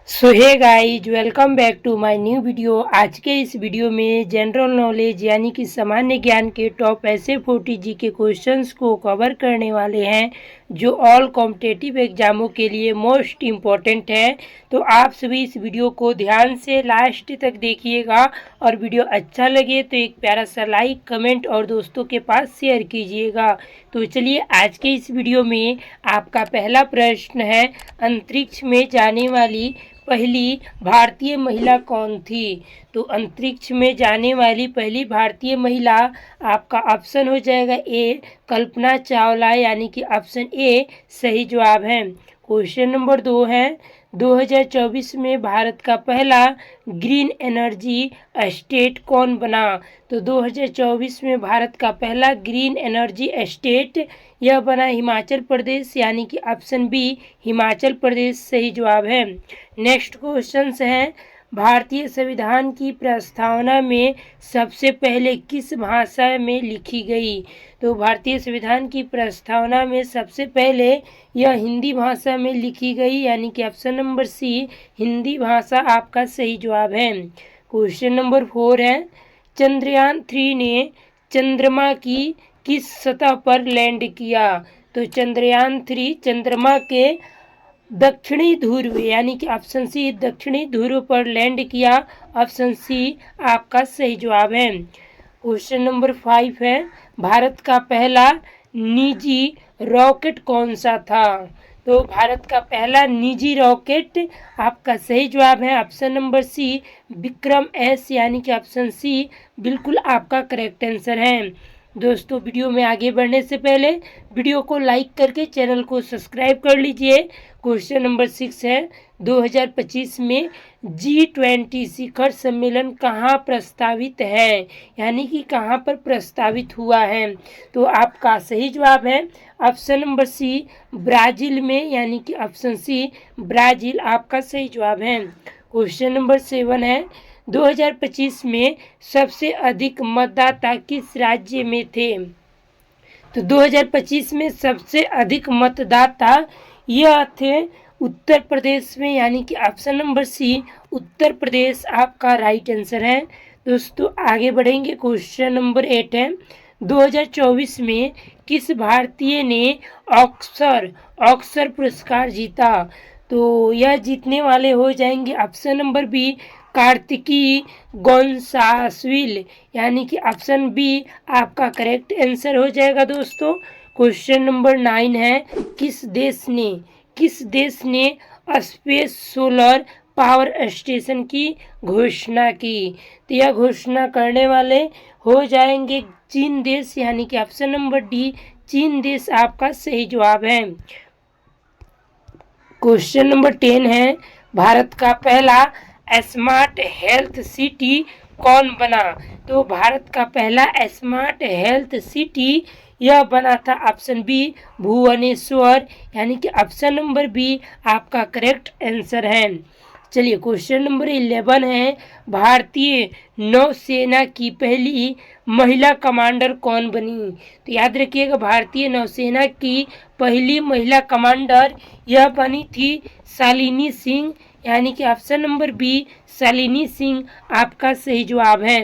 So hey guys, welcome back to my new video. आज के इस वीडियो में जनरल नॉलेज यानी कि सामान्य ज्ञान के टॉप ऐसे 40 जी के क्वेश्चंस को कवर करने वाले हैं जो ऑल कॉम्पिटिटिव एग्जामों के लिए मोस्ट इम्पॉर्टेंट है। तो आप सभी इस वीडियो को ध्यान से लास्ट तक देखिएगा और वीडियो अच्छा लगे तो एक प्यारा सा लाइक, कमेंट और दोस्तों के पास शेयर कीजिएगा। तो चलिए आज के इस वीडियो में आपका पहला प्रश्न है, अंतरिक्ष में जाने वाली पहली भारतीय महिला कौन थी? तो अंतरिक्ष में जाने वाली पहली भारतीय महिला आपका ऑप्शन हो जाएगा ए, कल्पना चावला, यानी कि ऑप्शन ए सही जवाब है। क्वेश्चन नंबर 2 है, 2024 में भारत का पहला ग्रीन एनर्जी एस्टेट कौन बना? तो 2024 में भारत का पहला ग्रीन एनर्जी एस्टेट यह बना हिमाचल प्रदेश, यानी कि ऑप्शन बी हिमाचल प्रदेश सही जवाब है। नेक्स्ट क्वेश्चन है, भारतीय संविधान की प्रस्तावना में सबसे पहले किस भाषा में लिखी गई? तो भारतीय संविधान की प्रस्तावना में सबसे पहले यह हिंदी भाषा में लिखी गई, यानी कि ऑप्शन नंबर सी हिंदी भाषा आपका सही जवाब है। क्वेश्चन नंबर 4 है, चंद्रयान 3 ने चंद्रमा की किस सतह पर लैंड किया? तो चंद्रयान 3 चंद्रमा के दक्षिणी ध्रुव यानी कि ऑप्शन सी दक्षिणी ध्रुव पर लैंड किया, ऑप्शन सी आपका सही जवाब है। क्वेश्चन नंबर 5 है, भारत का पहला निजी रॉकेट कौन सा था? तो भारत का पहला निजी रॉकेट आपका सही जवाब है, option number C Vikram S, यानी कि ऑप्शन सी बिल्कुल आपका करेक्ट आंसर है। दोस्तों वीडियो में आगे बढ़ने से पहले वीडियो को लाइक करके चैनल को सब्सक्राइब कर लीजिए। क्वेश्चन नंबर 6 है, 2025 में G20 शिखर सम्मेलन कहाँ प्रस्तावित है, यानी कि कहाँ पर प्रस्तावित हुआ है? तो आपका सही जवाब है ऑप्शन नंबर सी ब्राज़ील में, यानी कि ऑप्शन सी ब्राज़ील आपका सही जवाब है। क्वेश्चन नंबर 7 है, 2025 में सबसे अधिक मतदाता किस राज्य में थे? तो 2025 में सबसे अधिक मतदाता यह थे उत्तर प्रदेश में, यानी कि ऑप्शन नंबर सी उत्तर प्रदेश आपका राइट आंसर है। दोस्तों आगे बढ़ेंगे। क्वेश्चन नंबर 8 है, 2024 में किस भारतीय ने ऑस्कर पुरस्कार जीता? तो यह जीतने वाले हो जाएंगे option number B Kartiki Gonsalves, यानी कि ऑप्शन बी आपका करेक्ट आंसर हो जाएगा। दोस्तों क्वेश्चन नंबर 9 है, किस देश ने स्पेस सोलर पावर स्टेशन की घोषणा की? तो यह घोषणा करने वाले हो जाएंगे चीन देश, यानी कि ऑप्शन नंबर डी चीन देश आपका सही जवाब है। क्वेश्चन नंबर 10 है, भारत का पहला स्मार्ट हेल्थ सिटी कौन बना? तो भारत का पहला स्मार्ट हेल्थ सिटी यह बना था ऑप्शन बी भुवनेश्वर, यानी कि ऑप्शन नंबर बी आपका करेक्ट आंसर है। चलिए क्वेश्चन नंबर 11 है, भारतीय नौसेना की पहली महिला कमांडर कौन बनी? तो याद रखिएगा भारतीय नौसेना की पहली महिला कमांडर यह बनी थी शालिनी सिंह, यानी कि option number B Shalini Singh आपका सही जवाब है।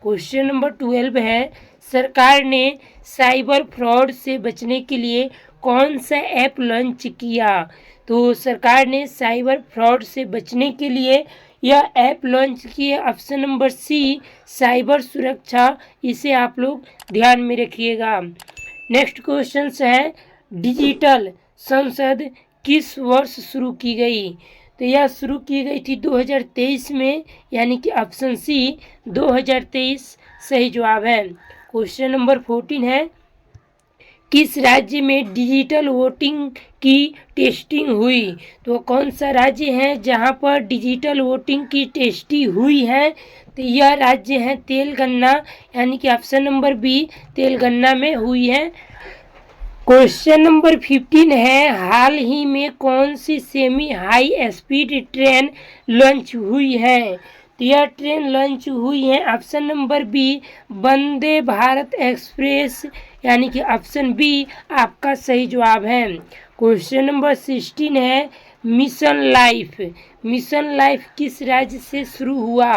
क्वेश्चन नंबर 12 है, सरकार ने साइबर फ्रॉड से बचने के लिए कौन सा ऐप लॉन्च किया? तो सरकार ने साइबर फ्रॉड से बचने के लिए यह ऐप लॉन्च किया, ऑप्शन नंबर सी साइबर सुरक्षा, इसे आप लोग ध्यान में रखिएगा। नेक्स्ट क्वेश्चन है, डिजिटल संसद किस वर्ष शुरू की गई? तो यह शुरू की गई थी 2023 में, यानी कि ऑप्शन सी 2023 सही जवाब है। क्वेश्चन नंबर 14 है, किस राज्य में डिजिटल वोटिंग की टेस्टिंग हुई? तो कौन सा राज्य है जहां पर डिजिटल वोटिंग की टेस्टिंग हुई है? तो यह राज्य है तेलंगाना, यानी कि ऑप्शन नंबर बी तेलंगाना में हुई है। क्वेश्चन नंबर 15 है, हाल ही में कौन सी semi high speed train launch हुई है? तो यह ट्रेन लॉन्च हुई है option number B Vande Bharat express, यानी कि ऑप्शन बी आपका सही जवाब है। क्वेश्चन नंबर 16 है, मिशन लाइफ। मिशन लाइफ किस राज्य से शुरू हुआ?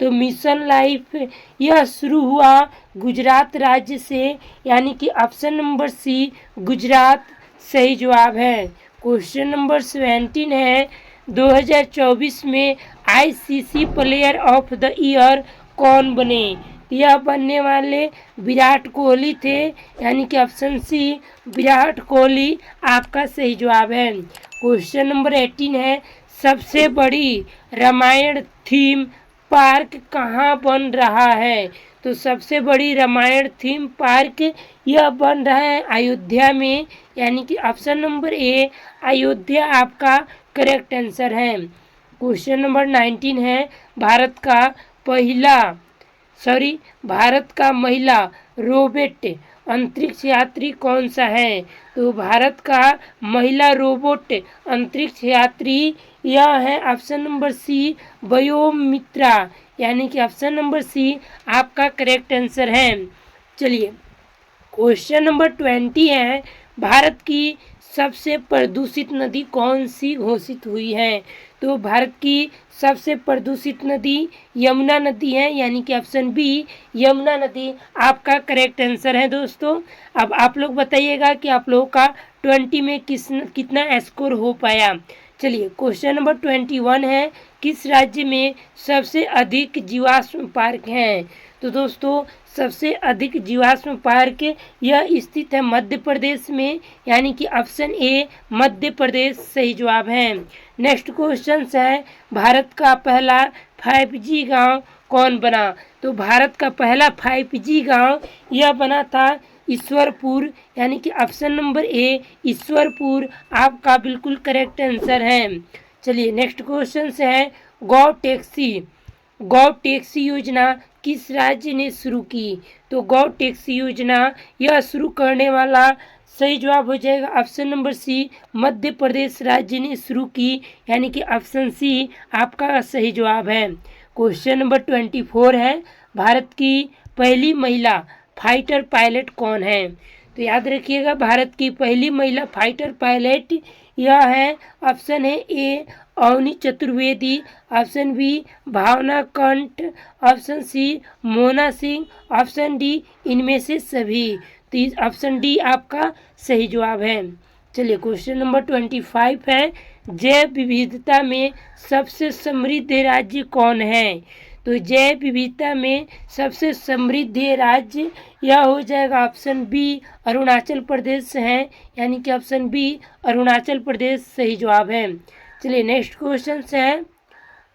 तो मिशन लाइफ यह शुरू हुआ गुजरात राज्य से, यानी कि ऑप्शन नंबर सी गुजरात सही जवाब है। क्वेश्चन नंबर 17 है, 2024 में ICC player of the year कौन बने? यह बनने वाले विराट कोहली थे, यानी कि ऑप्शन सी विराट कोहली आपका सही जवाब है। क्वेश्चन नंबर 18 है, सबसे बड़ी रामायण थीम पार्क कहाँ बन रहा है? तो सबसे बड़ी रामायण थीम पार्क यह बन रहा है अयोध्या में, यानी कि ऑप्शन नंबर ए अयोध्या आपका करेक्ट आंसर है। क्वेश्चन नंबर 19 है, भारत का महिला रोबोट अंतरिक्ष यात्री कौन सा है? तो भारत का महिला रोबोट अंतरिक्ष यात्री यह है ऑप्शन नंबर सी व्योमित्रा, यानी कि ऑप्शन नंबर सी आपका करेक्ट आंसर है। चलिए क्वेश्चन नंबर 20 है, भारत की सबसे प्रदूषित नदी कौन सी घोषित हुई है? तो भारत की सबसे प्रदूषित नदी यमुना नदी है, यानी कि ऑप्शन बी यमुना नदी आपका करेक्ट आंसर है। दोस्तों अब आप लोग बताइएगा कि आप लोगों का 20 में कितना स्कोर हो पाया। चलिए क्वेश्चन नंबर 21 है, किस राज्य में सबसे अधिक जीवाश्म पार्क हैं? तो दोस्तों सबसे अधिक जीवाश्म पार्क यह स्थित है मध्य प्रदेश में, यानी कि ऑप्शन ए मध्य प्रदेश सही जवाब है। नेक्स्ट क्वेश्चन है, भारत का पहला 5G गांव कौन बना? तो भारत का पहला 5G गांव यह बना था ईश्वरपुर, यानी कि ऑप्शन नंबर ए ईश्वरपुर आपका बिल्कुल करेक्ट आंसर है। चलिए नेक्स्ट क्वेश्चन है, गौ टैक्सी योजना किस राज्य ने शुरू की? तो गौ टैक्सी योजना यह शुरू करने वाला सही जवाब हो जाएगा ऑप्शन नंबर सी मध्य प्रदेश राज्य ने शुरू की, यानी कि ऑप्शन सी आपका सही जवाब है। क्वेश्चन नंबर 24 है, भारत की पहली महिला फाइटर पायलट कौन है? तो याद रखिएगा भारत की पहली महिला फाइटर पायलट यह है ऑप्शन है A Avani Chaturvedi, option B Bhavna Kanth, option C Mona Singh, option D इनमें से सभी। तो ऑप्शन डी आपका सही जवाब है। चलिए क्वेश्चन नंबर 25 है, जैव विविधता में सबसे समृद्ध राज्य कौन है? तो जैव विविधता में सबसे समृद्ध राज्य यह हो जाएगा ऑप्शन बी अरुणाचल प्रदेश है, यानी कि ऑप्शन बी अरुणाचल प्रदेश सही जवाब है। चलिए नेक्स्ट क्वेश्चन है,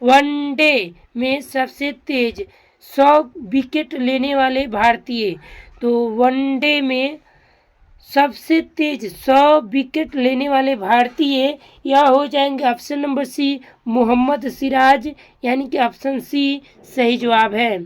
वनडे में सबसे तेज 100 विकेट लेने वाले भारतीय? तो वनडे में सबसे तेज 100 विकेट लेने वाले भारतीय यह हो जाएंगे option number C Mohammed Siraj, यानी कि ऑप्शन सी सही जवाब है।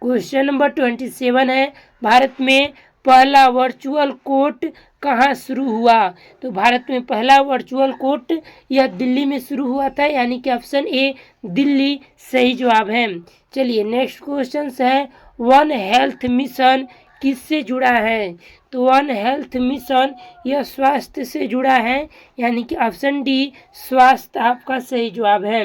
क्वेश्चन नंबर 27 है, भारत में पहला वर्चुअल कोर्ट कहाँ शुरू हुआ? तो भारत में पहला वर्चुअल कोर्ट यह दिल्ली में शुरू हुआ था, यानी कि ऑप्शन ए दिल्ली सही जवाब है। चलिए नेक्स्ट क्वेश्चन है, वन हेल्थ मिशन किससे जुड़ा है? तो वन हेल्थ मिशन यह स्वास्थ्य से जुड़ा है, यानी कि ऑप्शन डी स्वास्थ्य आपका सही जवाब है।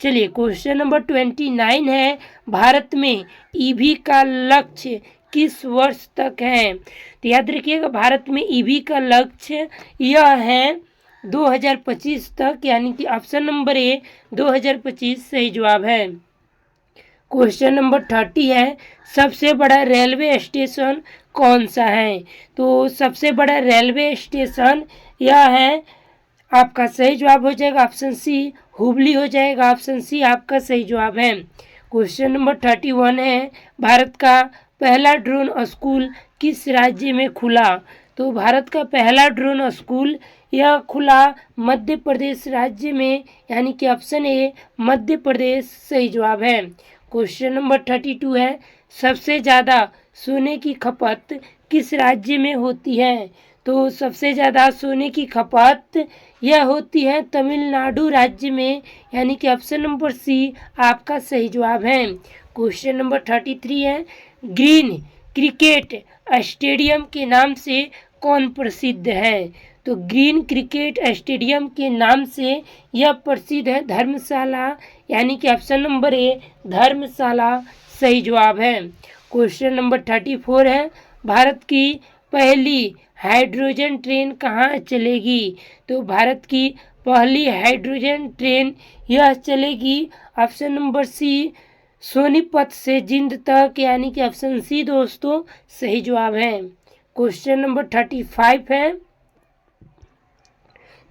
चलिए क्वेश्चन नंबर 29 है, भारत में ईवी का लक्ष्य किस वर्ष तक है? तो याद रखिएगा भारत में ईवी का लक्ष्य यह है 2025 तक, यानी कि ऑप्शन नंबर ए 2025 सही जवाब है। क्वेश्चन नंबर 30 है, सबसे बड़ा रेलवे स्टेशन कौन सा है? तो सबसे बड़ा रेलवे स्टेशन यह है आपका सही जवाब हो जाएगा ऑप्शन सी हुबली हो जाएगा, ऑप्शन सी आपका सही जवाब है। क्वेश्चन नंबर 31 है, भारत का पहला ड्रोन स्कूल किस राज्य में खुला? तो भारत का पहला ड्रोन स्कूल यह खुला मध्य प्रदेश राज्य में, यानी कि ऑप्शन ए मध्य प्रदेश सही जवाब है। क्वेश्चन नंबर 32 है, सबसे ज़्यादा सोने की खपत किस राज्य में होती है? तो सबसे ज़्यादा सोने की खपत यह होती है तमिलनाडु राज्य में, यानी कि ऑप्शन नंबर सी आपका सही जवाब है। क्वेश्चन नंबर 33 है, ग्रीन क्रिकेट स्टेडियम के नाम से कौन प्रसिद्ध है? तो ग्रीन क्रिकेट स्टेडियम के नाम से यह प्रसिद्ध है। धर्मशाला, यानी कि ऑप्शन नंबर ए धर्मशाला सही जवाब है। क्वेश्चन नंबर 34 है, भारत की पहली हाइड्रोजन ट्रेन कहाँ चलेगी? तो भारत की पहली हाइड्रोजन ट्रेन यह चलेगी ऑप्शन नंबर सी सोनीपत से जींद तक, यानी कि ऑप्शन सी दोस्तों सही जवाब है। क्वेश्चन नंबर 35 है,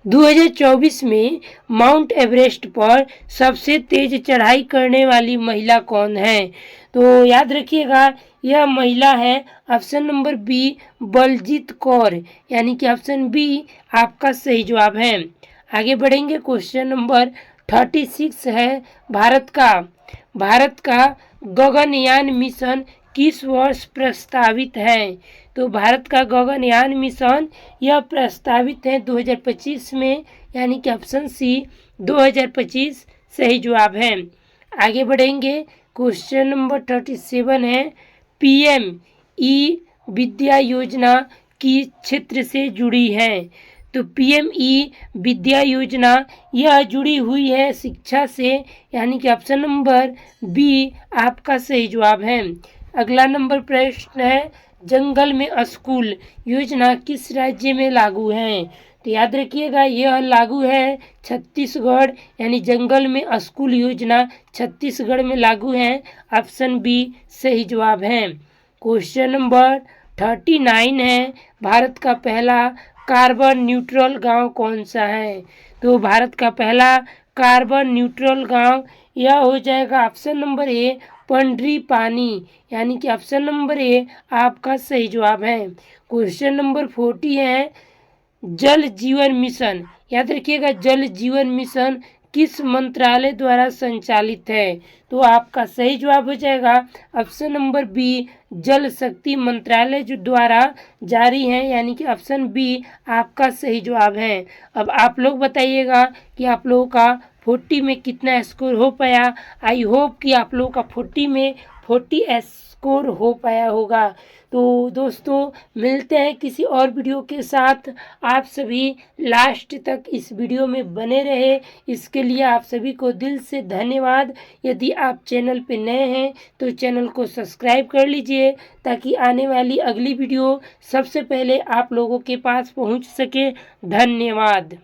2024 में माउंट एवरेस्ट पर सबसे तेज चढ़ाई करने वाली महिला कौन है? तो याद रखिएगा, यह महिला है option number B Baljeet Kaur, यानी कि ऑप्शन बी आपका सही जवाब है। आगे बढ़ेंगे। क्वेश्चन नंबर 36 है, भारत का गगनयान मिशन किस वर्ष प्रस्तावित है? तो भारत का गगनयान मिशन यह प्रस्तावित है 2025 में, यानी कि ऑप्शन सी 2025 सही जवाब है। आगे बढ़ेंगे। क्वेश्चन नंबर 37 है, पीएम ई विद्या योजना किस क्षेत्र से जुड़ी है? तो पीएम ई विद्या योजना यह जुड़ी हुई है शिक्षा से, यानी कि ऑप्शन नंबर बी आपका सही जवाब है। अगला नंबर प्रश्न है, जंगल में स्कूल योजना किस राज्य में लागू है? तो याद रखिएगा, यह लागू है छत्तीसगढ़, यानी जंगल में स्कूल योजना छत्तीसगढ़ में लागू है। ऑप्शन बी सही जवाब है। क्वेश्चन नंबर 39 है, भारत का पहला कार्बन न्यूट्रल गांव कौन सा है? तो भारत का पहला कार्बन न्यूट्रल गांव यह हो जाएगा ऑप्शन नंबर ए पंडरी पानी, यानी कि ऑप्शन नंबर ए आपका सही जवाब है। क्वेश्चन नंबर 40 है, जल जीवन मिशन, याद रखिएगा जल जीवन मिशन किस मंत्रालय द्वारा संचालित है? तो आपका सही जवाब हो जाएगा ऑप्शन नंबर बी जल शक्ति मंत्रालय जो द्वारा जारी है, यानी कि ऑप्शन बी आपका सही जवाब है। अब आप लोग बताइएगा कि आप लोगों का 40 में कितना स्कोर हो पाया। आई होप कि आप लोगों का 40 में 40 स्कोर हो पाया होगा। तो दोस्तों मिलते हैं किसी और वीडियो के साथ। आप सभी लास्ट तक इस वीडियो में बने रहे, इसके लिए आप सभी को दिल से धन्यवाद। यदि आप चैनल पे नए हैं तो चैनल को सब्सक्राइब कर लीजिए, ताकि आने वाली अगली वीडियो सबसे पहले आप लोगों के पास पहुंच सके। धन्यवाद।